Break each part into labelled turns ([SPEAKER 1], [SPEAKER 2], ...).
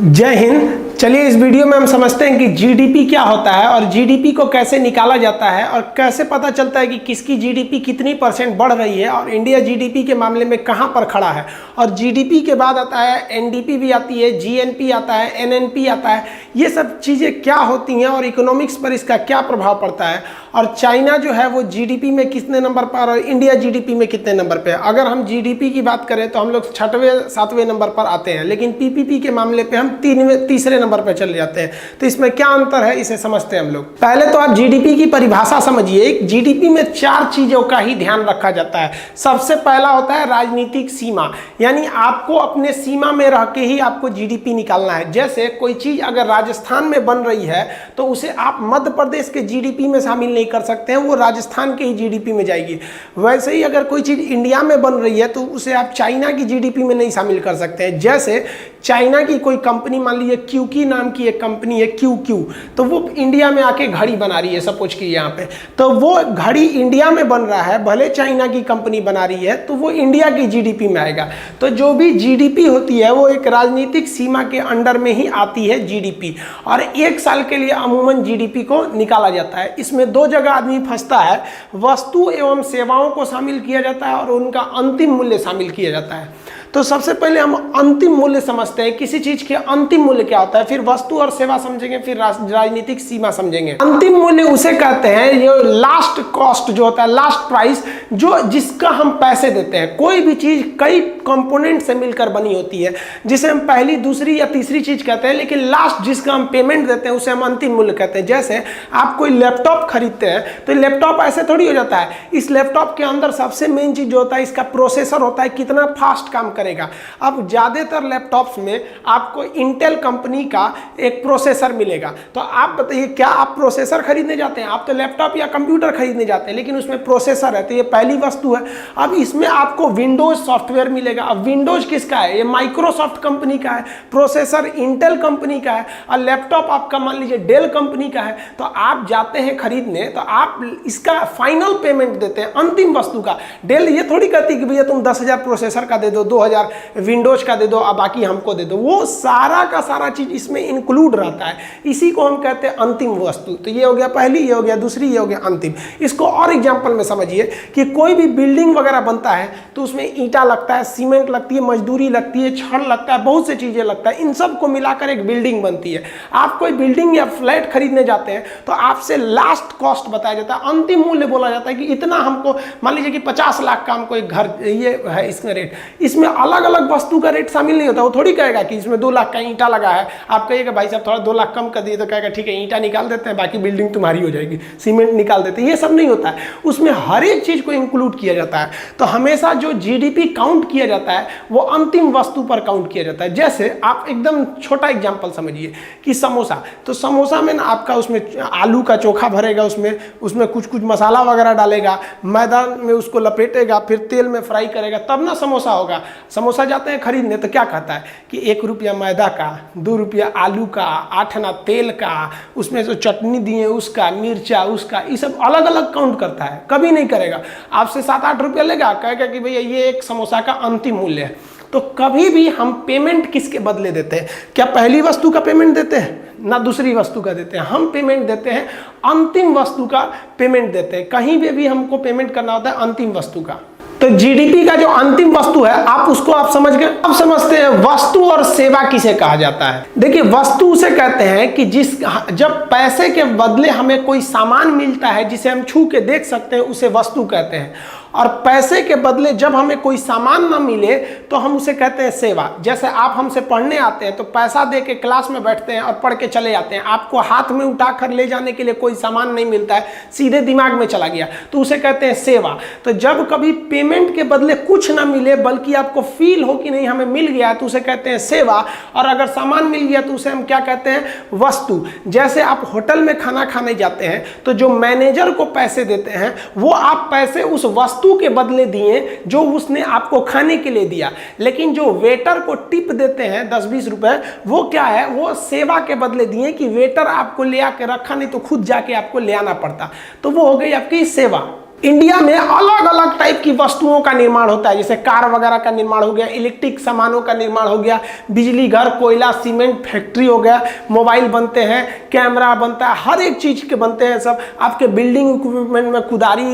[SPEAKER 1] जय हिंद। चलिए इस वीडियो में हम समझते हैं कि जीडीपी क्या होता है और जीडीपी को कैसे निकाला जाता है और कैसे पता चलता है कि किसकी जीडीपी कितनी % बढ़ रही है और इंडिया जीडीपी के मामले में कहां पर खड़ा है। और जीडीपी के बाद आता है एनडीपी भी आती है, जीएनपी आता है, एनएनपी आता है। ये सब चीज़ें क्या होती हैं और इकोनॉमिक्स पर इसका क्या प्रभाव पड़ता है और चाइना जो है वो जीडीपी में कितने नंबर पर और इंडिया जीडीपी में कितने नंबर पर। अगर हम जीडीपी की बात करें तो हम लोग 6वें 7वें नंबर पर आते हैं, लेकिन पीपीपी के मामले पे हम तीसरे नंबर पर चले जाते हैं। तो इसमें क्या अंतर है इसे समझते हैं हम लोग। पहले तो आप जीडीपी की परिभाषा समझिए। जीडीपी में 4 चीजों का ही ध्यान रखा जाता है। सबसे पहला होता है राजनीतिक सीमा, यानी आपको अपने सीमा में रह के ही आपको जीडीपी निकालना है। जैसे कोई चीज अगर राजस्थान में बन रही है तो उसे आप मध्य प्रदेश के जीडीपी में शामिल नहीं कर सकते हैं, वो राजस्थान के ही जीडीपी में जाएगी। वैसे ही अगर कोई चीज इंडिया में बन रही है तो उसे आप चाइना की जीडीपी में नहीं शामिल कर सकते हैं। जैसे चाइना की कोई कंपनी, मान लीजिए क्यूकी नाम की एक कंपनी है क्यू, तो वो इंडिया में आके घड़ी बना रही है, सपोज की यहाँ पे, तो वो घड़ी इंडिया में बन रहा है, भले चाइना की कंपनी बना रही है, तो वो इंडिया की जीडीपी में आएगा। तो जो भी जीडीपी होती है वो एक राजनीतिक सीमा के अंडर में ही आती है जीडीपी, और 1 साल के लिए अमूमन जीडीपी को निकाला जाता है। इसमें 2 जगह आदमी फंसता है, वस्तु एवं सेवाओं को शामिल किया जाता है और उनका अंतिम मूल्य शामिल किया जाता है। तो सबसे पहले हम अंतिम मूल्य समझते हैं, किसी चीज के अंतिम मूल्य क्या होता है, फिर वस्तु और सेवा समझेंगे, फिर राजनीतिक सीमा समझेंगे। अंतिम मूल्य उसे कहते हैं, ये लास्ट कॉस्ट जो होता है, लास्ट प्राइस, जो जिसका हम पैसे देते हैं। कोई भी चीज कई कंपोनेंट से मिलकर बनी होती है, जिसे हम पहली, दूसरी या तीसरी चीज कहते हैं, लेकिन लास्ट जिसका हम पेमेंट देते हैं उसे हम अंतिम मूल्य कहते हैं। जैसे आप कोई लैपटॉप खरीदते हैं तो लैपटॉप ऐसे थोड़ी हो जाता है। इस लैपटॉप के अंदर सबसे मेन चीज जो होता है, इसका प्रोसेसर होता है, कितना फास्ट काम करेगा। अब ज्यादातर लैपटॉप्स में आपको इंटेल कंपनी का एक प्रोसेसर मिलेगा। तो आप बताइए, क्या आप प्रोसेसर खरीदने जाते हैं? आप तो लैपटॉप या कंप्यूटर खरीदने जाते हैं, लेकिन उसमें प्रोसेसर है, तो ये पहली वस्तु है। अब इसमें आपको विंडोज सॉफ्टवेयर मिलेगा। अब विंडोज किसका है? ये माइक्रोसॉफ्ट कंपनी का है। प्रोसेसर इंटेल कंपनी का है और लैपटॉप आपका मान लीजिए डेल कंपनी का है। तो आप जाते हैं खरीदने, तो आप इसका फाइनल पेमेंट देते हैं, अंतिम वस्तु का। डेल ये थोड़ी कहती कि भैया तुम 10,000 प्रोसेसर का दे दो, 2,000 विंडोज का दे दो, अब बाकी हमको दे दो। वो सारा का सारा चीज इसमें इंक्लूड रहता है। इसी को हम कहते हैं अंतिम वस्तु। तो ये हो गया पहली, ये हो गया दूसरी, ये हो गया अंतिम। इसको और एग्जांपल में समझिए कि कोई भी बिल्डिंग वगैरह बनता है तो उसमें ईंटा लगता है, सीमेंट लगती है, मजदूरी लगती है, छड़ लगता है, बहुत सी चीजें लगता है। इन सब को मिलाकर एक बिल्डिंग बनती है। आप कोई बिल्डिंग या फ्लैट खरीदने जाते हैं तो आपसे लास्ट कॉस्ट बताया जाता है, अंतिम मूल्य बोला जाता है कि इतना हमको, मान लीजिए कि 50 लाख का हमको एक घर ये है, इसका रेट। इसमें अलग अलग वस्तु का रेट शामिल नहीं होता। वो थोड़ी कहेगा कि इसमें 2 लाख का ईंटा लगा है, आप कहिएगा भाई साहब थोड़ा 2 लाख कम कर दिए, तो कहेगा ठीक है ईंटा निकाल देते हैं, बाकी बिल्डिंग तुम्हारी हो जाएगी, सीमेंट निकाल देते हैं। ये सब नहीं होता है, उसमें हर एक चीज को इंक्लूड किया जाता है। तो हमेशा जो जीडीपी काउंट किया जाता है वो अंतिम वस्तु पर काउंट किया जाता है। जैसे आप एकदम छोटा एग्जाम्पल समझिए कि समोसा, तो समोसा में ना आपका उसमें आलू का चोखा भरेगा, उसमें कुछ मसाला वगैरह डालेगा, मैदा में उसको लपेटेगा, फिर तेल में फ्राई करेगा, तब ना समोसा होगा। समोसा जाते हैं खरीदने तो क्या कहता है कि 1 रुपया मैदा का, 2 रुपया आलू का, 8 आना तेल का, उसमें जो चटनी दिए उसका, मिर्चा उसका, ये सब अलग अलग काउंट करता है। कभी नहीं करेगा आपसे 7-8 रुपया लेगा, कहेगा कि भैया ये एक समोसा का अंतिम मूल्य है। तो कभी भी हम पेमेंट किसके बदले देते हैं? क्या पहली वस्तु का पेमेंट देते हैं? ना दूसरी वस्तु का देते हैं। हम पेमेंट देते हैं अंतिम वस्तु का पेमेंट देते हैं। कहीं भी हमको पेमेंट करना होता है अंतिम वस्तु का। तो जीडीपी का जो अंतिम वस्तु है आप समझ गए। अब समझते हैं वस्तु और सेवा किसे कहा जाता है। देखिए वस्तु उसे कहते हैं कि जब पैसे के बदले हमें कोई सामान मिलता है जिसे हम छू के देख सकते हैं, उसे वस्तु कहते हैं। और पैसे के बदले जब हमें कोई सामान ना मिले तो हम उसे कहते हैं सेवा। जैसे आप हमसे पढ़ने आते हैं तो पैसा दे के क्लास में बैठते हैं और पढ़ के चले जाते हैं, आपको हाथ में उठाकर ले जाने के लिए कोई सामान नहीं मिलता है, सीधे दिमाग में चला गया, तो उसे कहते हैं सेवा। तो जब कभी पेमेंट के बदले कुछ ना मिले बल्कि आपको फील हो कि नहीं हमें मिल गया, तो उसे कहते हैं सेवा। और अगर सामान मिल गया तो उसे हम क्या कहते हैं? वस्तु। जैसे आप होटल में खाना खाने जाते हैं तो जो मैनेजर को पैसे देते हैं वो आप पैसे उस वस्तु के बदले दिए जो उसने आपको खाने के लिए दिया, लेकिन जो वेटर को टिप देते हैं 10-20 रुपए, वो क्या है? वो सेवा के बदले दिए कि वेटर आपको ले आके रखा, नहीं तो खुद जाके आपको ले आना पड़ता। तो वो हो गई आपकी सेवा। इंडिया में अलग अलग टाइप की वस्तुओं का निर्माण होता है, जैसे कार वगैरह का निर्माण हो गया, इलेक्ट्रिक सामानों का निर्माण हो गया, बिजली घर, कोयला, सीमेंट फैक्ट्री हो गया, मोबाइल बनते हैं, कैमरा बनता है, हर एक चीज के बनते हैं सब। आपके बिल्डिंग इक्विपमेंट में कुदारी,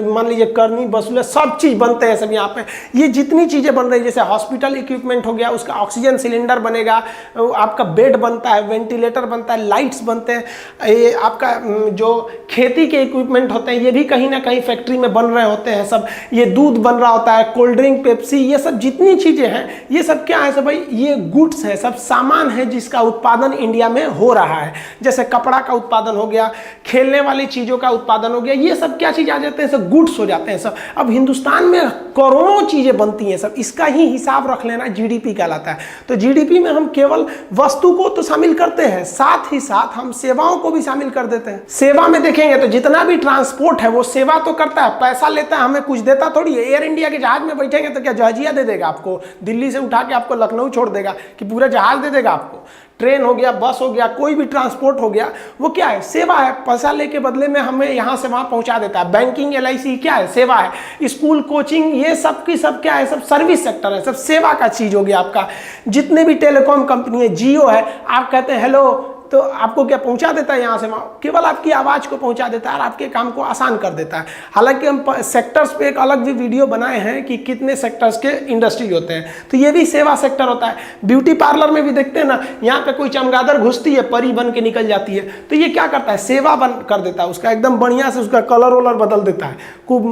[SPEAKER 1] मान लीजिए करनी, बसूले, सब चीज बनते हैं सब यहाँ पे। ये जितनी चीजें बन रही है, जैसे हॉस्पिटल इक्विपमेंट हो गया, उसका ऑक्सीजन सिलेंडर बनेगा, आपका बेड बनता है, वेंटिलेटर बनता है, लाइट्स बनते हैं, ये आपका जो खेती के इक्विपमेंट होते हैं ये भी कहीं ना कहीं फैक्ट्री में बन रहे होते हैं सब। ये दूध बन रहा होता है, कोल्ड ड्रिंक, पेप्सी, ये सब जितनी चीजें हैं ये सब क्या है सब भाई, ये गुड्स है, सब सामान है जिसका उत्पादन इंडिया में हो रहा है। जैसे कपड़ा का उत्पादन हो गया, खेलने वाली चीजों का उत्पादन हो गया, ये सब क्या चीज आ जाते हैं, सब गुड्स हो जाते हैं सब। अब हिंदुस्तान में करोड़ों चीजें बनती हैं सब, इसका ही हिसाब रख लेना जीडीपी कहलाता है। तो जीडीपी में हम केवल वस्तु को तो शामिल करते हैं, साथ ही साथ हम सेवाओं को भी शामिल कर देते हैं। सेवा में देखेंगे तो जितना भी ट्रांसपोर्ट है वो सेवा तो करता है, पैसा लेता है, हमें कुछ देता थोड़ी है। एयर इंडिया के जहाज में बैठेंगे तो क्या जहाजिया दे देगा आपको, दिल्ली से उठा के आपको लखनऊ छोड़ देगा कि पूरा जहाज दे देगा आपको। ट्रेन हो गया, बस हो गया, कोई भी ट्रांसपोर्ट हो गया, वो क्या है, सेवा है, पैसा लेके बदले में हमें यहाँ से वहाँ पहुँचा देता है। बैंकिंग, LIC क्या है, सेवा है। स्कूल, कोचिंग, ये सब की सब क्या है, सब सर्विस सेक्टर है, सब सेवा का चीज हो गया आपका। जितने भी टेलीकॉम कंपनी है, जियो है, आप कहते हैं हेलो तो आपको क्या पहुंचा देता है यहाँ से वहाँ, केवल आपकी आवाज़ को पहुंचा देता है और आपके काम को आसान कर देता है। हालांकि हम सेक्टर्स पे एक अलग भी वीडियो बनाए हैं कि कितने सेक्टर्स के इंडस्ट्री होते हैं, तो ये भी सेवा सेक्टर होता है। ब्यूटी पार्लर में भी देखते हैं ना, यहाँ पे कोई चमगादड़ घुसती है, परी बन के निकल जाती है, तो ये क्या करता है, सेवा बन कर देता है उसका, एकदम बढ़िया से उसका कलर वलर बदल देता है, खूब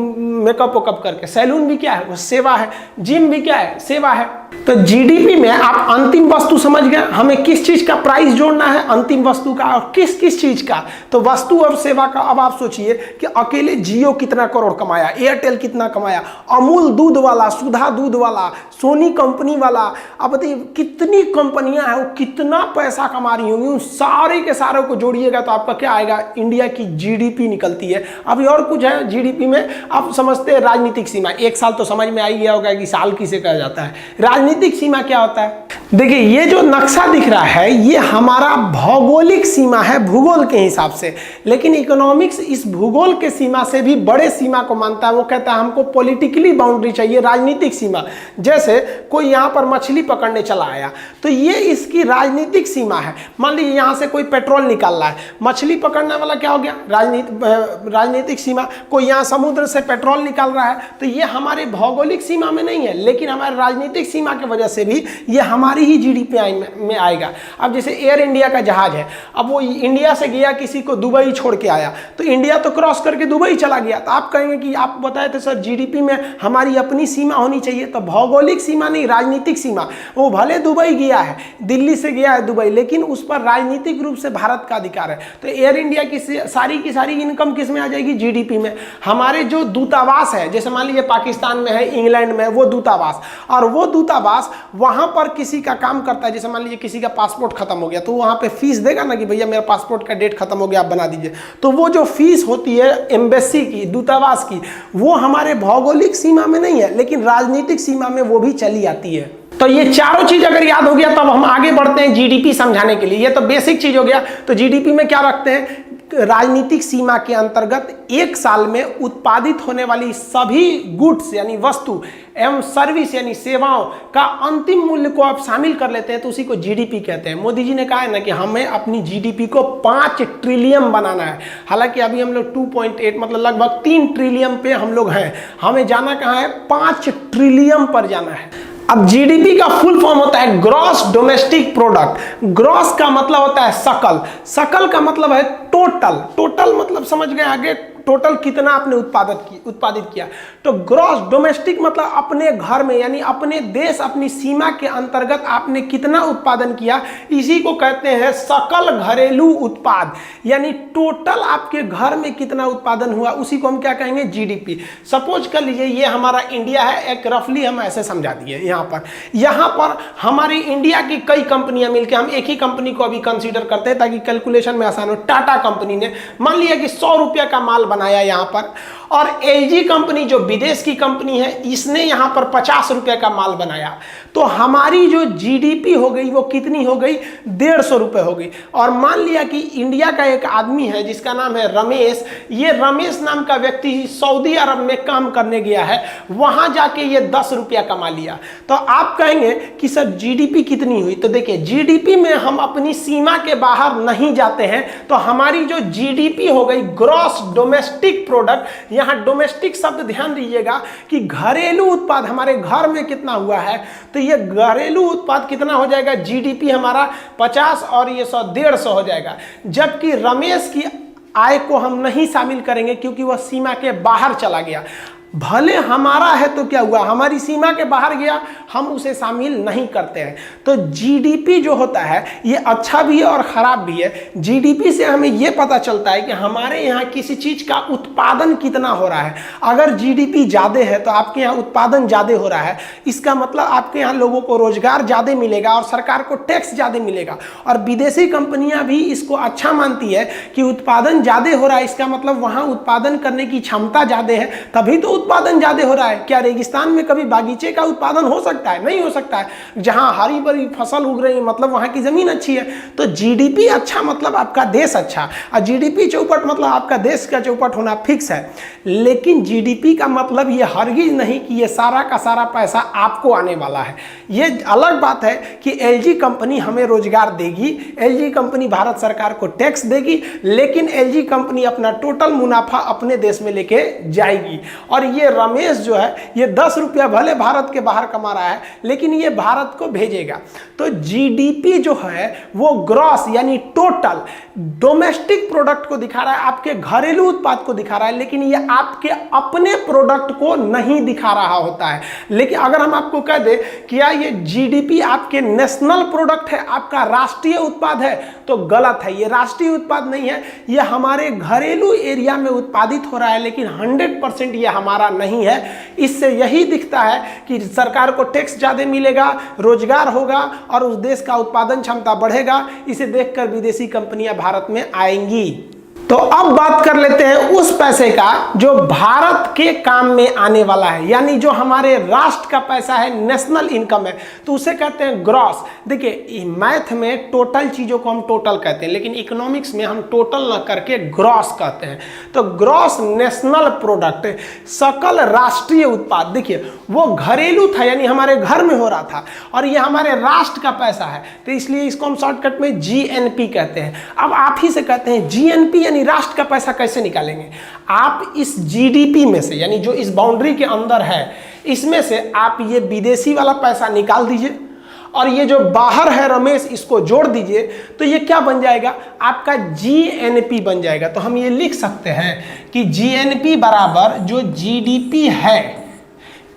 [SPEAKER 1] मेकअप वेकअप करके। सैलून भी क्या है, वो सेवा है। जिम भी क्या है, सेवा है। तो जीडीपी में आप अंतिम वस्तु समझ गए, हमें किस चीज का प्राइस जोड़ना है, अंतिम वस्तु का, और किस किस चीज का। तो वस्तु और सेवा का अब आप सोचिए कि अकेले जियो कितना करोड़ कमाया, एयरटेल कितना कमाया, अमूल दूध वाला, सुधा दूध वाला, सोनी कंपनी वाला, अब बताइए कितनी कंपनियां हैं, वो कितना पैसा कमा रही होंगी। उन सारे के सारे को जोड़िएगा तो आपका क्या आएगा, इंडिया की जीडीपी निकलती है। अभी और कुछ है जीडीपी में, आप समझते हैं राजनीतिक सीमा, एक साल तो समझ में आ ही गया होगा कि साल किसे कहा जाता है। राजनीतिक सीमा क्या होता है, देखिए ये जो नक्शा दिख रहा है ये हमारा भौगोलिक सीमा है, भूगोल के हिसाब से। लेकिन इकोनॉमिक्स इस भूगोल के सीमा से भी बड़े सीमा को मानता है, वो कहता है हमको पॉलिटिकली बाउंड्री चाहिए, राजनीतिक सीमा। जैसे कोई यहाँ पर मछली पकड़ने चला आया तो ये इसकी राजनीतिक सीमा है। मान लीजिए यहाँ से कोई पेट्रोल निकाल रहा है, मछली पकड़ने वाला क्या हो गया, राजनीतिक सीमा। कोई यहाँ समुद्र से पेट्रोल निकाल रहा है तो ये हमारे भौगोलिक सीमा में नहीं है, लेकिन हमारे राजनीतिक सीमा की वजह से भी ये हमारी ही जीडीपी में आएगा। अब जैसे एयर इंडिया का जहाज है, अब वो इंडिया से गया, किसी को दुबई छोड़ के आया, तो इंडिया तो क्रॉस करके दुबई चला गया, तो आप कहेंगे कि आप बताए थे सर जीडीपी में हमारी अपनी सीमा होनी चाहिए। तो भौगोलिक सीमा नहीं, राजनीतिक सीमा। वो भले दुबई गया है, दिल्ली से गया है दुबई, लेकिन उस पर राजनीतिक रूप से भारत का अधिकार है। तो एयर इंडिया की सारी इनकम किस में आ जाएगी, जीडीपी में। हमारे जो दूतावास है, जैसे मान लीजिए पाकिस्तान में है, इंग्लैंड में, वो दूतावास, और वो दूतावास वहां पर किसी का काम करता है। जैसे मान लीजिए किसी का पासपोर्ट खत्म हो गया तो वहां पे फीस देगा ना कि भैया मेरा पासपोर्ट का डेट खत्म हो गया, आप बना दीजिए। तो वो जो फीस होती है एम्बेसी की, दूतावास की, वो हमारे भौगोलिक सीमा में नहीं है, लेकिन राजनीतिक सीमा में वो भी चली आती है। तो ये चारों चीज अगर याद हो गया तब हम आगे बढ़ते हैं जीडीपी समझाने के लिए। ये तो बेसिक चीज हो गया। तो जीडीपी में क्या रखते हैं, राजनीतिक सीमा के अंतर्गत एक साल में उत्पादित होने वाली सभी गुड्स यानी वस्तु एवं सर्विस यानी सेवाओं का अंतिम मूल्य को आप शामिल कर लेते हैं तो उसी को जीडीपी कहते हैं। मोदी जी ने कहा है ना कि हमें अपनी जीडीपी को 5 ट्रिलियन बनाना है। हालांकि अभी हम लोग 2.8 मतलब लगभग 3 ट्रिलियन पे हम लोग हैं, हमें जाना कहाँ है, 5 ट्रिलियन पर जाना है। अब जीडीपी का फुल फॉर्म होता है ग्रॉस डोमेस्टिक प्रोडक्ट। ग्रॉस का मतलब होता है सकल, सकल का मतलब है टोटल, टोटल मतलब समझ गए आगे, टोटल कितना आपने उत्पादित किया। तो ग्रॉस डोमेस्टिक मतलब अपने घर में यानी अपने देश अपनी सीमा के अंतर्गत आपने कितना उत्पादन किया, इसी को कहते हैं सकल घरेलू उत्पाद। यानी टोटल आपके घर में कितना उत्पादन हुआ उसी को हम क्या कहेंगे, जीडीपी। सपोज कर लीजिए ये हमारा इंडिया है, एक रफली हम ऐसे समझा दिए। यहाँ पर हमारी इंडिया की कई कंपनियां मिलकर, हम एक ही कंपनी को अभी कंसीडर करते हैं ताकि कैलकुलेशन में आसान हो। टाटा कंपनी ने मान लिया कि 100 रुपये का माल बनाया यहाँ पर, और एलजी कंपनी जो विदेश की कंपनी है, इसने यहाँ पर 50 रुपये का माल बनाया, तो हमारी जो जीडीपी हो गई वो कितनी हो गई, 150 रुपये हो गई। और मान लिया कि इंडिया का एक आदमी है जिसका नाम है रमेश, ये रमेश नाम का व्यक्ति सऊदी अरब में काम करने गया है, वहां जाके ये 10 रुपया कमा लिया। तो आप कहेंगे कि सर जीडीपी कितनी हुई, तो देखिए जीडीपी में हम अपनी सीमा के बाहर नहीं जाते हैं, तो हमारी जो जीडीपी हो गई ग्रॉस डोमेस्टिक प्रोडक्ट, यहाँ डोमेस्टिक शब्द ध्यान दीजिएगा कि घरेलू उत्पाद हमारे घर में कितना हुआ है, तो ये घरेलू उत्पाद कितना हो जाएगा, जीडीपी हमारा 50 और ये 100 150 हो जाएगा। जबकि रमेश की आय को हम नहीं शामिल करेंगे क्योंकि वह सीमा के बाहर चला गया। भले हमारा है तो क्या हुआ, हमारी सीमा के बाहर गया, हम उसे शामिल नहीं करते हैं। तो जीडीपी जो होता है ये अच्छा भी है और ख़राब भी है। जीडीपी से हमें ये पता चलता है कि हमारे यहाँ किसी चीज़ का उत्पादन कितना हो रहा है। अगर जीडीपी ज़्यादा है तो आपके यहाँ उत्पादन ज़्यादा हो रहा है, इसका मतलब आपके यहाँ लोगों को रोजगार ज़्यादा मिलेगा और सरकार को टैक्स ज़्यादा मिलेगा। और विदेशी कंपनियाँ भी इसको अच्छा मानती है कि उत्पादन ज़्यादा हो रहा है, इसका मतलब वहाँ उत्पादन करने की क्षमता ज़्यादा है, तभी तो उत्पादन ज्यादा हो रहा है। क्या रेगिस्तान में कभी बागीचे का उत्पादन हो सकता है? नहीं हो सकता है। जहां हरी भरी फसल उग रही है मतलब वहां की जमीन अच्छी है। तो जीडीपी अच्छा मतलब आपका देश अच्छा, और जीडीपी चौपट मतलब आपका देश का चौपट होना फिक्स है। लेकिन जीडीपी का मतलब ये हरगिज नहीं कि ये सारा का सारा पैसा आपको आने वाला है। ये अलग बात है कि एलजी कंपनी हमें रोजगार देगी, एलजी कंपनी भारत सरकार को टैक्स देगी, लेकिन एलजी कंपनी अपना टोटल मुनाफा अपने देश में लेके जाएगी। और ये रमेश जो है ये 10 रुपया भले भारत के बाहर कमा रहा है, लेकिन ये भारत को भेजेगा। तो जीडीपी जो है वो ग्रॉस यानी टोटल डोमेस्टिक प्रोडक्ट को दिखा रहा है, आपके घरेलू उत्पाद को दिखा रहा है, लेकिन ये आपके अपने प्रोडक्ट को नहीं दिखा रहा होता है। लेकिन अगर हम आपको कह दें कि ये जीडीपी आपके नेशनल प्रोडक्ट है, आपका राष्ट्रीय उत्पाद है, तो गलत है। ये राष्ट्रीय उत्पाद नहीं है, ये हमारे घरेलू एरिया में उत्पादित हो रहा है, लेकिन 100% ये हमारा नहीं है। इससे यही दिखता है कि सरकार को टैक्स ज़्यादा मिलेगा, रोजगार होगा और उस देश का उत्पादन क्षमता बढ़ेगा। इसे देखकर विदेशी कंपनियां भारत में आएंगी। तो अब बात कर लेते हैं उस पैसे का जो भारत के काम में आने वाला है, यानी जो हमारे राष्ट्र का पैसा है, नेशनल इनकम है, तो उसे कहते हैं ग्रॉस। देखिए मैथ में टोटल चीज़ों को हम टोटल कहते हैं, लेकिन इकोनॉमिक्स में हम टोटल ना करके ग्रॉस कहते हैं। तो ग्रॉस नेशनल प्रोडक्ट, सकल राष्ट्रीय उत्पाद, देखिए वो घरेलू था यानी हमारे घर में हो रहा था, और ये हमारे राष्ट्र का पैसा है, तो इसलिए इसको हम शॉर्टकट में जीएनपी कहते हैं। अब आप ही से कहते हैं जीएनपी यानी राष्ट्र का पैसा कैसे निकालेंगे? आप इस जीडीपी में से यानी जो इस बाउंड्री के अंदर है, इसमें से आप ये विदेशी वाला पैसा निकाल दीजिए और ये जो बाहर है रमेश इसको जोड़ दीजिए, तो ये क्या बन जाएगा? आपका जीएनपी बन जाएगा। तो हम ये लिख सकते हैं कि जीएनपी बराबर जो जीडीपी है,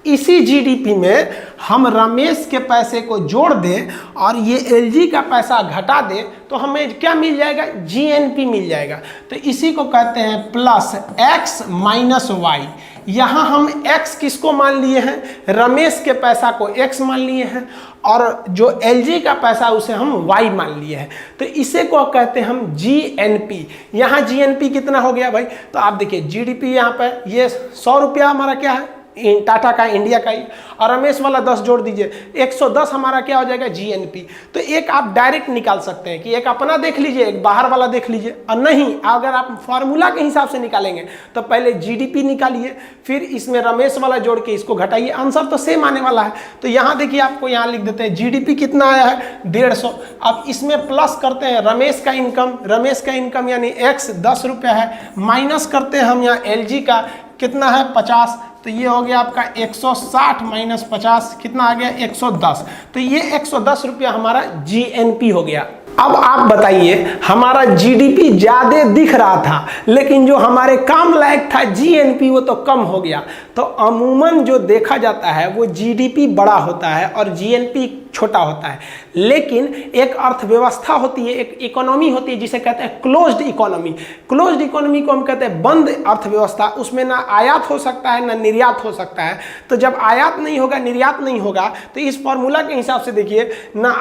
[SPEAKER 1] इसी जीडीपी में हम रमेश के पैसे को जोड़ दें और ये एलजी का पैसा घटा दें, तो हमें क्या मिल जाएगा? जीएनपी मिल जाएगा। तो इसी को कहते हैं प्लस एक्स माइनस वाई। यहाँ हम x किसको मान लिए हैं? रमेश के पैसा को x मान लिए हैं, और जो एलजी का पैसा उसे हम y मान लिए हैं। तो इसे को कहते हैं हम जीएनपी। यहाँ जीएनपी कितना हो गया भाई? तो आप देखिए जीडीपी यहाँ पर ये 100 रुपया हमारा क्या है? टाटा का, इंडिया का ही, और रमेश वाला 10 जोड़ दीजिए, 110 हमारा क्या हो जाएगा? जीएनपी। तो एक आप डायरेक्ट निकाल सकते हैं कि एक अपना देख लीजिए, एक बाहर वाला देख लीजिए। और नहीं, अगर आप फॉर्मूला के हिसाब से निकालेंगे तो पहले जीडीपी निकालिए, फिर इसमें रमेश वाला जोड़ के इसको घटाइए, आंसर तो सेम आने वाला है। तो यहाँ देखिए आपको यहाँ लिख देते हैं जीडीपी कितना आया है? 150। अब इसमें प्लस करते हैं रमेश का इनकम, रमेश का इनकम यानी एक्स 10 रुपया है, माइनस करते हैं हम यहाँ एलजी का कितना है? 50। तो ये हो गया आपका 160 माइनस 50 कितना आ गया? 110। तो ये 110 रुपया हमारा जीएनपी हो गया। अब आप बताइए, हमारा जीडीपी ज्यादा दिख रहा था, लेकिन जो हमारे काम लायक था जीएनपी वो तो कम हो गया। तो अमूमन जो देखा जाता है वो जीडीपी बड़ा होता है और जीएनपी छोटा होता है। लेकिन एक अर्थव्यवस्था होती है, एक इकोनॉमी होती है जिसे कहते हैं क्लोज्ड इकोनॉमी। क्लोज्ड इकोनॉमी को हम कहते हैं बंद अर्थव्यवस्था। उसमें ना आयात हो सकता है ना निर्यात हो सकता है। तो जब आयात नहीं होगा, निर्यात नहीं होगा, तो इस फॉर्मूला के हिसाब से देखिए ना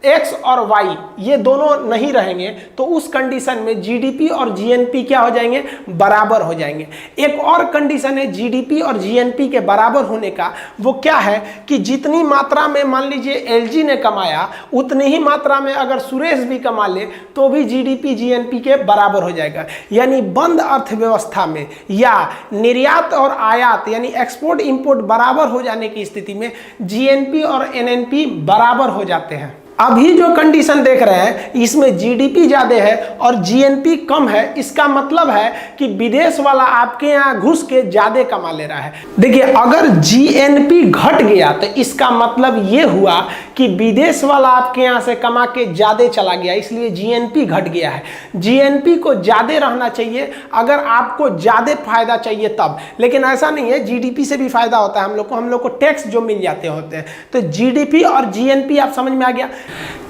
[SPEAKER 1] एक्स और वाई ये दोनों नहीं रहेंगे तो उस कंडीशन में जीडीपी और जीएनपी क्या हो जाएंगे, बराबर हो जाएंगे। एक और कंडीशन है जीडीपी और जीएनपी के बराबर होने का, वो क्या है कि जितनी मात्रा में मान लीजिए एलजी ने कमाया उतनी ही मात्रा में अगर सुरेश भी कमा ले तो भी जीडीपी जीएनपी के बराबर हो जाएगा। यानी बंद अर्थव्यवस्था में या निर्यात और आयात यानी एक्सपोर्ट इंपोर्ट बराबर हो जाने की स्थिति में जीएनपी और एनएनपी बराबर हो जाते हैं। अभी जो कंडीशन देख रहे हैं इसमें जीडीपी ज्यादा है और जीएनपी कम है, इसका मतलब है कि विदेश वाला आपके यहाँ घुस के ज्यादा कमा ले रहा है। देखिए अगर जीएनपी घट गया तो इसका मतलब ये हुआ कि विदेश वाला आपके यहाँ से कमा के ज्यादा चला गया, इसलिए जीएनपी घट गया है। जीएनपी को ज्यादा रहना चाहिए अगर आपको ज्यादा फायदा चाहिए तब, लेकिन ऐसा नहीं है, जीडीपी से भी फायदा होता है हम लोग को टैक्स जो मिल जाते होते हैं। तो जीडीपी और जीएनपी आप समझ में आ गया।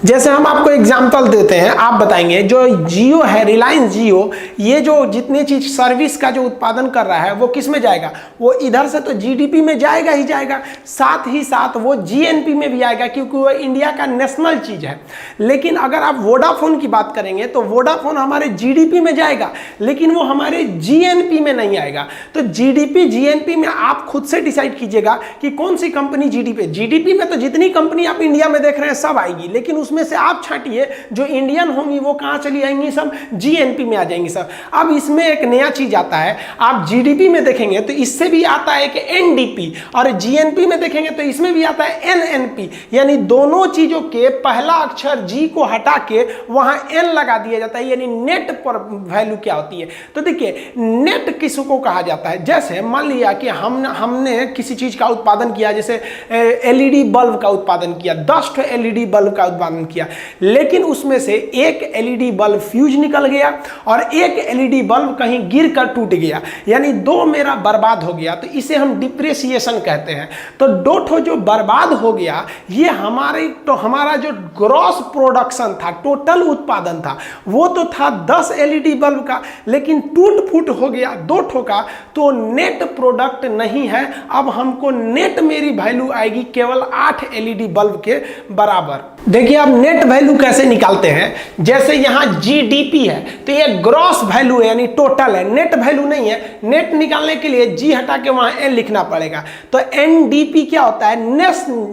[SPEAKER 1] जैसे हम आपको एग्जांपल देते हैं, आप बताएंगे जो जियो है, रिलायंस जियो, ये जो जितनी चीज सर्विस का जो उत्पादन कर रहा है वो किस में जाएगा, वो इधर से तो जीडीपी में जाएगा ही जाएगा, साथ ही साथ वो जीएनपी में भी आएगा क्योंकि वो इंडिया का नेशनल चीज है। लेकिन अगर आप वोडाफोन की बात करेंगे तो वोडाफोन हमारे जीडीपी में जाएगा लेकिन वो हमारे जीएनपी में नहीं आएगा। तो जीडीपी जीएनपी में आप खुद से डिसाइड कीजिएगा कि कौन सी कंपनी जीडीपी में तो जितनी कंपनी आप इंडिया में देख रहे हैं सब आएगी, लेकिन उसमें से आप छांटिए जो इंडियन होंगी वो कहां चली आएंगी, सब जीएनपी में आ जाएंगी सब। अब इसमें एक नया चीज आता है, आप जीडीपी में देखेंगे तो इससे भी आता है कि एनडीपी, और जीएनपी में देखेंगे तो इसमें भी आता है एनएनपी, यानी दोनों चीजों के पहला अक्षर जी को हटा के वहां एन लगा दिया जाता है, यानी नेट पर वैल्यू क्या होती है। तो देखिए नेट किसको कहा जाता है, जैसे मान लिया कि हमने किसी चीज का उत्पादन किया, जैसे एलईडी बल्ब का उत्पादन किया, 10 एलईडी बल्ब का उत्पादन किया, लेकिन उसमें से एक एलईडी बल्ब फ्यूज निकल गया और एक एलईडी बल्ब कहीं गिर कर टूट गया, यानी दो मेरा बर्बाद हो गया, तो इसे हम डिप्रेसिएशन कहते हैं। तो दो ठो जो बर्बाद हो गया ये हमारा जो ग्रॉस प्रोडक्शन था, टोटल उत्पादन था, वो तो था 10 एलईडी बल्ब का, लेकिन टूट फूट हो गया 2 ठो का, तो नेट प्रोडक्ट नहीं है। अब हमको नेट मेरी वैल्यू आएगी केवल 8 एलईडी बल्ब के बराबर। देखिए अब नेट वैल्यू कैसे निकालते हैं, जैसे यहां जीडीपी है तो ये ग्रॉस वैल्यू है यानी टोटल है, नेट वैल्यू नहीं है। नेट निकालने के लिए जी हटा के वहां एन लिखना पड़ेगा। तो एनडीपी क्या होता है,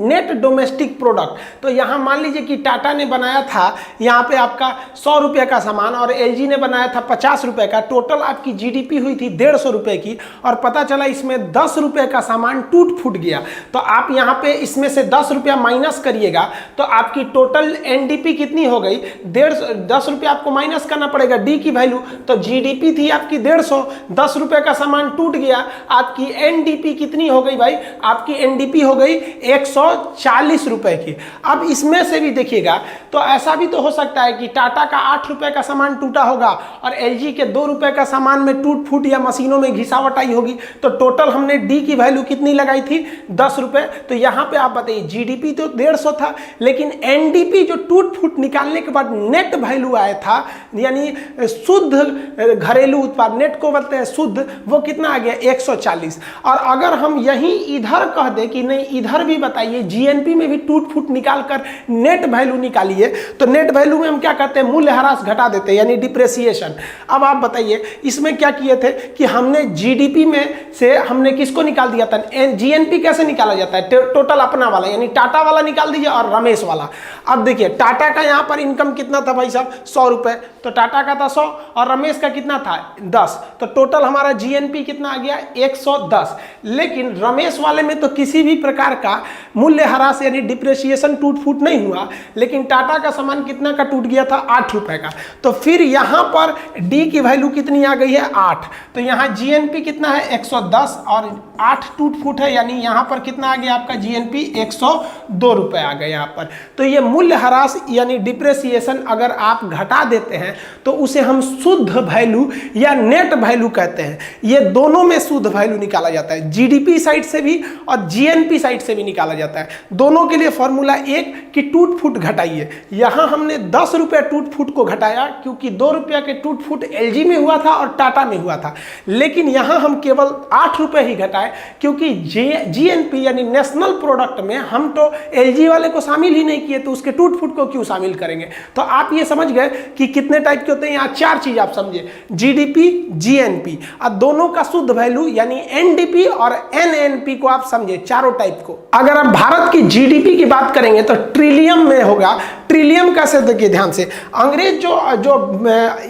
[SPEAKER 1] नेट डोमेस्टिक प्रोडक्ट। तो यहां मान लीजिए कि टाटा ने बनाया था यहां पे आपका 100 रुपए का सामान और एलजी ने बनाया था 50 रुपए का, टोटल आपकी जीडीपी हुई थी 150 रुपए की, और पता चला इसमें 10 रुपए का सामान टूट फूट गया। तो आप यहां पे इसमें से 10 रुपया माइनस करिएगा तो आपकी टोटल एनडीपी कितनी हो गई, 10 रुपये आपको माइनस करना पड़ेगा डी की वैल्यू। तो जीडीपी थी आपकी 150, 10 रुपए का सामान टूट गया, आपकी एनडीपी कितनी हो गई भाई, आपकी एनडीपी हो गई 140 रुपए की। अब इसमें से भी देखिएगा तो ऐसा भी तो हो सकता है कि टाटा का 8 रुपए का सामान टूटा होगा और एलजी के 2 रुपए का सामान में टूट फूट या मशीनों में घिसावट आई होगी, तो टोटल हमने डी की वैल्यू कितनी लगाई थी, 10 रुपए। तो यहां पे आप बताइए जीडीपी तो 150 था, लेकिन एनडीपी जो टूट फूट निकालने के बाद नेट वैल्यू आया था, यानी शुद्ध घरेलू उत्पाद, नेट को बोलते हैं शुद्ध, वो कितना आ गया 140। और अगर हम यहीं इधर कह दे कि नहीं इधर भी बताइए जीएनपी में भी टूट फूट निकाल कर नेट वैल्यू निकालिए, तो नेट वैल्यू में हम क्या करते हैं, मूल्य ह्रास घटा देते हैं यानी डिप्रेसिएशन। अब आप बताइए इसमें क्या किए थे कि हमने जीडीपी में से हमने किसको निकाल दिया था, जीएनपी कैसे निकाला जाता है, टोटल अपना वाला यानी टाटा वाला निकाल दीजिए और रमेश वाला। अब देखिए टाटा का यहां पर इनकम कितना था भाई साहब, 100 रुपए, तो टाटा का था 100 और रमेश का कितना था 10, तो टोटल हमारा जीएनपी कितना आ गया 110। लेकिन रमेश वाले में तो किसी भी प्रकार का मूल्य ह्रास यानी डिप्रेसिएशन टूट फूट नहीं हुआ, लेकिन टाटा का सामान कितना का टूट गया था 8 रुपए का। तो फिर यहां पर डी की वैल्यू कितनी आ गई है 8, तो यहां जीएनपी कितना है 110 और 8 टूट फूट है, यानी यहां पर कितना आ गया आपका जीएनपी 102 रुपए आ गए यहां पर। तो ये मूल्य ह्रास यानी डिप्रेसिएशन अगर आप घटा देते हैं तो उसे हम शुद्ध वैल्यू या नेट वैल्यू कहते हैं। ये दोनों में शुद्ध वैल्यू निकाला जाता है, जीडीपी साइड से भी और जीएनपी साइड से भी निकाला जाता है। दोनों के लिए फॉर्मूला एक कि टूट फूट घटाइए। यहां हमने 10 रुपये टूट फूट को घटाया क्योंकि 2 रुपये के टूट फूट एलजी में हुआ था और टाटा में हुआ था, लेकिन यहां हम केवल 8 रुपये ही घटाए क्योंकि जीएनपी यानी नेशनल प्रोडक्ट में हम तो एलजी वाले को शामिल ही नहीं किए तो उसके टूट फूट को क्यों शामिल करेंगे। तो आप ये समझ गए कि कितने टाइप के होते हैं। यहाँ 4 चीज आप समझे, जीडीपी, जीएनपी, और दोनों का शुद्ध वैल्यू यानी एनडीपी और एनएनपी को आप समझे, चारों टाइप को। अगर आप भारत की जीडीपी की बात करेंगे तो ट्रिलियम में होगा। ट्रिलियम कैसे, देखिए ध्यान से, अंग्रेज जो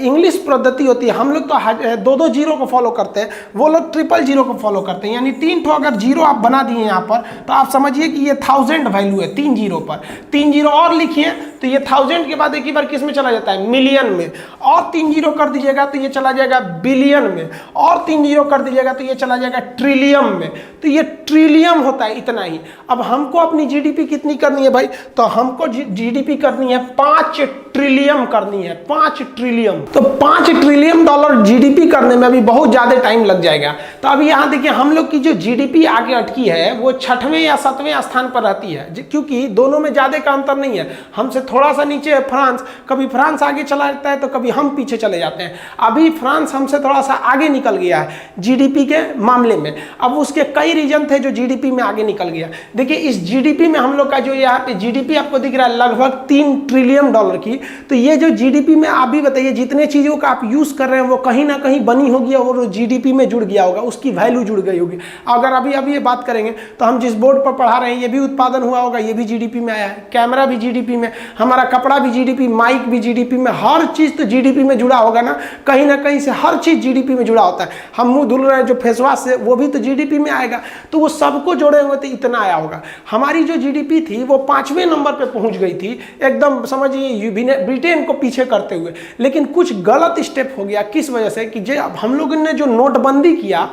[SPEAKER 1] इंग्लिश पद्धति होती है, हम लोग तो 2 जीरो को फॉलो करते हैं, वो लोग 000 को फॉलो करते हैं। यानी 3 ठो अगर जीरो आप बना दिए यहाँ पर तो आप समझिए कि ये 1000 वैल्यू है 3 जीरो पर। 3 जीरो और लिखिए तो ये 1000 के बाद एक ही बार किस में चला जाता है, मिलियन में। और 3 जीरो कर दीजिएगा तो ये चला जाएगा बिलियन में। और 3 जीरो कर दीजिएगा तो ये चला जाएगा ट्रिलियम में। तो ये ट्रिलियम होता है, इतना ही। अब हमको अपनी जीडीपी कितनी करनी है भाई, तो हमको जीडीपी करनी है 5 ट्रिलियम करनी है, 5 ट्रिलियम। तो 5 ट्रिलियन डॉलर जीडीपी करने में अभी बहुत ज्यादा टाइम लग जाएगा। तो अभी यहाँ देखिए हम लोग की जो जीडीपी आगे अटकी है वो 6वें या 7वें स्थान पर रहती है, क्योंकि दोनों में ज्यादा का अंतर नहीं है। हमसे थोड़ा सा नीचे है फ्रांस, कभी फ्रांस आगे चला जाता है तो कभी हम पीछे चले जाते हैं। अभी फ्रांस हमसे थोड़ा सा आगे निकल गया है जीडीपी के मामले में। अब उसके कई रीजन थे जो जीडीपी में आगे निकल गया। देखिए इस जीडीपी में हम लोग का जो यहाँ पे जीडीपी आपको दिख रहा है लगभग 3 ट्रिलियन डॉलर की। तो ये जो जीडीपी में आप भी बताइए, जितने चीजों का आप यूज कर रहे हैं वो कहीं ना कहीं बनी होगी और जीडीपी में जुड़ गया होगा, उसकी वैल्यू जुड़ गई होगी। अगर अभी ये बात करेंगे तो हम जिस बोर्ड पर पढ़ा रहे हैं ये भी उत्पादन हुआ होगा, ये भी जीडीपी में आया है। कैमरा भी जीडीपी में, हमारा कपड़ा भी जीडीपी, माइक भी जीडीपी में, हर चीज तो जीडीपी में जुड़ा होगा ना कहीं से। हर चीज जीडीपी में जुड़ा होता है। हम मुंह धुल रहे हैं जो फेस वॉश से, वो भी तो जीडीपी में आएगा। तो वो सबको जोड़े हुए तो इतना आया होगा। हमारी जो जीडीपी थी वो 5वें नंबर पे पहुंच गई थी, एकदम समझिए ब्रिटेन को पीछे करते हुए। लेकिन कुछ गलत स्टेप हो गया, किस वजह से, कि हम लोगों ने जो नोटबंदी किया,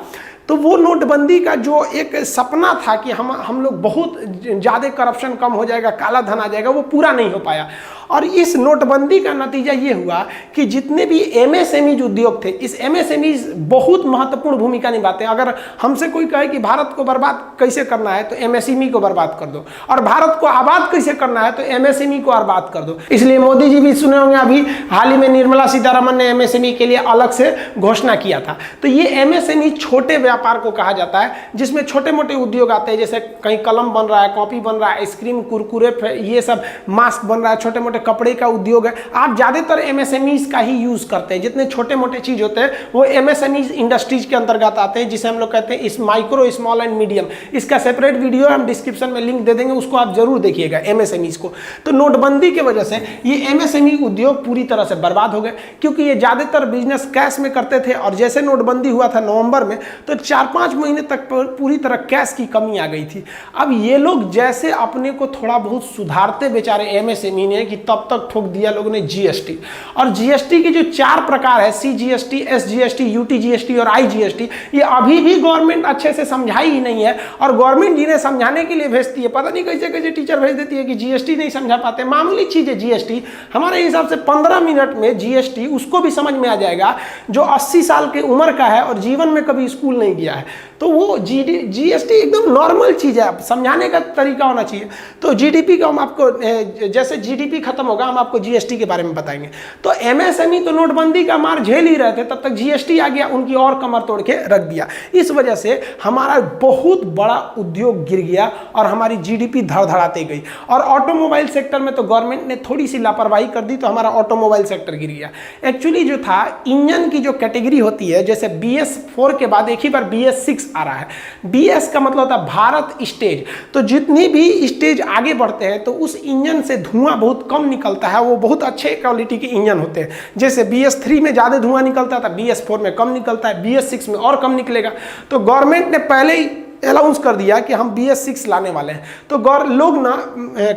[SPEAKER 1] तो वो नोटबंदी का जो एक सपना था कि हम लोग बहुत ज़्यादा करप्शन कम हो जाएगा, काला धन आ जाएगा, वो पूरा नहीं हो पाया। और इस नोटबंदी का नतीजा ये हुआ कि जितने भी एमएसएमई उद्योग थे, इस एमएसएमई बहुत महत्वपूर्ण भूमिका निभाते हैं। अगर हमसे कोई कहे कि भारत को बर्बाद कैसे करना है तो एमएसएमई को बर्बाद कर दो, और भारत को आबाद कैसे करना है तो एमएसएमई को आबाद कर दो। इसलिए मोदी जी भी सुने होंगे, अभी हाल ही में निर्मला सीतारमण ने एमएसएमई के लिए अलग से घोषणा किया था। तो ये एमएसएमई छोटे व्यापार को कहा जाता है, जिसमें छोटे मोटे उद्योग आते हैं, जैसे कहीं कलम बन रहा है, कॉपी बन रहा है, आइसक्रीम, कुरकुरे, ये सब मास्क बन रहा है, छोटे मोटे कपड़े का उद्योग है। आप ज्यादातर एमएसएमईज का ही यूज करते हैं। जितने छोटे मोटे चीज होते हैं वो एमएसएमई इंडस्ट्रीज के अंतर्गत आते हैं, जिसे हम लोग कहते हैं इस माइक्रो, स्मॉल एंड मीडियम। इसका सेपरेट वीडियो हम डिस्क्रिप्शन में लिंक दे देंगे, उसको आप जरूर देखिएगा एमएसएमईज को। तो नोटबंदी की वजह से ये एमएसएमई उद्योग पूरी तरह से बर्बाद हो गए, क्योंकि ये ज्यादातर बिजनेस कैश में करते थे। और जैसे नोटबंदी हुआ था नवंबर में, तो 4-5 महीने तक पूरी तरह कैश की कमी आ गई थी। अब ये लोग जैसे अपने को थोड़ा बहुत सुधारते बेचारे एमएसएमई ने, कि तब तक ठोक दिया लोगों ने जीएसटी। और जीएसटी की जो 4 प्रकार है, सीजीएसटी, एसजीएसटी, यूटीजीएसटी और आईजीएसटी, ये अभी भी गवर्नमेंट अच्छे से समझाई ही नहीं है। और गवर्नमेंट जिन्हें समझाने के लिए भेजती है, पता नहीं कैसे कैसे टीचर भेज देती है कि जीएसटी नहीं समझा पाते। मामूली चीज है जीएसटी, हमारे हिसाब से 15 मिनट में जीएसटी उसको भी समझ में आ जाएगा जो 80 साल की उम्र का है और जीवन में कभी स्कूल नहीं गया है। तो वो जीएसटी एकदम नॉर्मल चीज है, समझाने का तरीका होना चाहिए। तो जीडीपी का हम आपको, जैसे जीडीपी खत्म होगा हम आपको जीएसटी के बारे में बताएंगे। तो एमएसएमई तो नोटबंदी का मार झेल ही रहे थे, तब तक जीएसटी आ गया, उनकी और कमर तोड़ के रख दिया। इस वजह से हमारा बहुत बड़ा उद्योग गिर गया और हमारी जीडीपी धड़धड़ाते गई। और ऑटोमोबाइल सेक्टर में तो गवर्नमेंट ने थोड़ी सी लापरवाही कर दी, तो हमारा ऑटोमोबाइल सेक्टर गिर गया। एक्चुअली जो था, इंजन की जो कैटेगरी होती है, जैसे BS4 के बाद एक ही बार BS6 आ रहा है। BS का मतलब होता है भारत स्टेज। तो जितनी भी स्टेज आगे बढ़ते हैं तो उस इंजन से धुआं बहुत कम निकलता है, वो बहुत अच्छे क्वालिटी के इंजन होते हैं। जैसे BS3 में ज्यादा धुआं निकलता था, BS4 में कम निकलता है, BS6 में और कम निकलेगा। तो गवर्नमेंट ने पहले ही अनाउंस कर दिया कि हम BS6 लाने वाले हैं। तो लोग ना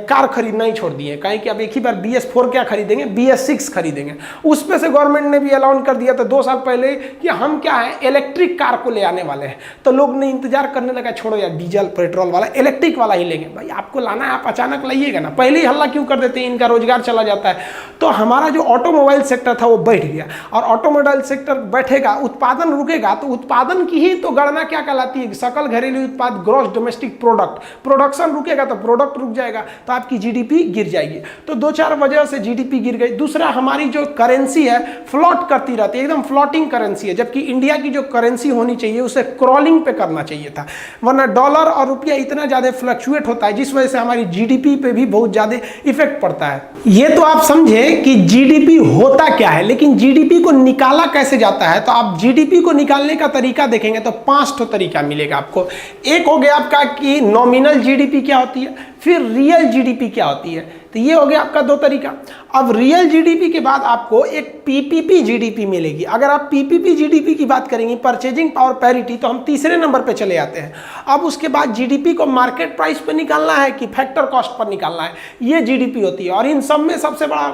[SPEAKER 1] कार खरीदना ही छोड़ दिए, कहें कि अब एक ही बार BS4 क्या खरीदेंगे, BS6 खरीदेंगे। उस पे से गवर्नमेंट ने भी अनाउंस कर दिया था 2 साल पहले कि हम क्या है, इलेक्ट्रिक कार को ले आने वाले हैं। तो लोग ने इंतजार करने लगा, छोड़ो यार डीजल पेट्रोल वाला, इलेक्ट्रिक वाला ही लेंगे। भाई आपको लाना है, आप अचानक लाइएगा ना, पहले ही हल्ला क्यों कर देते हैं, इनका रोजगार चला जाता है। तो हमारा जो ऑटोमोबाइल सेक्टर था वो बैठ गया। और ऑटोमोबाइल सेक्टर बैठेगा, उत्पादन रुकेगा, तो उत्पादन की ही तो गणना क्या कहलाती है, सकल घरेलू घरेलू उत्पाद, ग्रॉस डोमेस्टिक प्रोडक्ट, प्रोडक्शन रुकेगा तो प्रोडक्ट रुक जाएगा, तो आपकी जीडीपी गिर जाएगी। तो 2-4 वजह से जीडीपी गिर गई। दूसरा, हमारी जो करेंसी है फ्लॉट करती रहती है, एकदम फ्लॉटिंग करेंसी है, जबकि इंडिया की जो करेंसी होनी चाहिए उसे क्रॉलिंग पे करना चाहिए था, वरना डॉलर और रुपया इतना ज़्यादा फ्लक्चुएट होता है जिस वजह से हमारी जीडीपी पे भी बहुत ज़्यादा इफेक्ट पड़ता है। ये तो आप समझे कि जीडीपी होता क्या है, लेकिन जीडीपी को निकाला कैसे जाता है। तो आप जीडीपी को निकालने का तरीका देखेंगे तो 5 तरीका मिलेगा आपको। एक हो गया आपका कि नॉमिनल जीडीपी क्या होती है, फिर रियल जीडीपी क्या होती है, तो ये हो गया आपका 2 तरीका। अब रियल जीडीपी के बाद आपको एक पीपीपी जीडीपी मिलेगी। अगर आप पीपीपी जीडीपी की बात करेंगे, परचेजिंग पावर पैरिटी, तो हम तीसरे नंबर पे चले जाते हैं। अब उसके बाद जीडीपी को मार्केट प्राइस पे निकालना है कि फैक्टर कॉस्ट पर निकालना है, ये जीडीपी होती है। और इन सब में सबसे बड़ा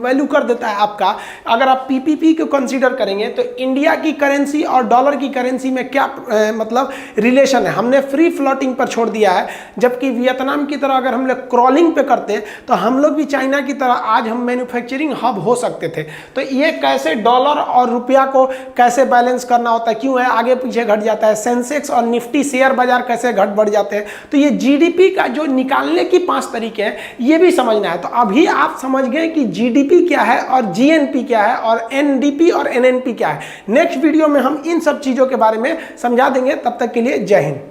[SPEAKER 1] वैल्यू कर देता है आपका, अगर आप पीपीपी को कंसीडर करेंगे तो इंडिया की करेंसी और डॉलर की करेंसी में क्या मतलब रिलेशन है। हमने फ्री फ्लोटिंग पर छोड़ दिया है, जबकि वियतनाम की तरह अगर हम लोग क्रॉलिंग पे करते तो हम लोग भी चाइना की तरह आज हम मैन्युफैक्चरिंग हब हो सकते थे। तो ये कैसे डॉलर और रुपया को कैसे बैलेंस करना होता है, क्यों है आगे पीछे घट जाता है, सेंसेक्स और निफ्टी शेयर बाजार कैसे घट बढ़ जाते हैं, तो ये जीडीपी का जो निकालने की 5 तरीके हैं ये भी समझना है। तो अभी आप समझ गए कि जीडीपी क्या है और जीएनपी क्या है और एनडीपी और एनएनपी क्या है। नेक्स्ट वीडियो में हम इन सब चीजों के बारे में समझा देंगे। तब तक के लिए जय हिंद।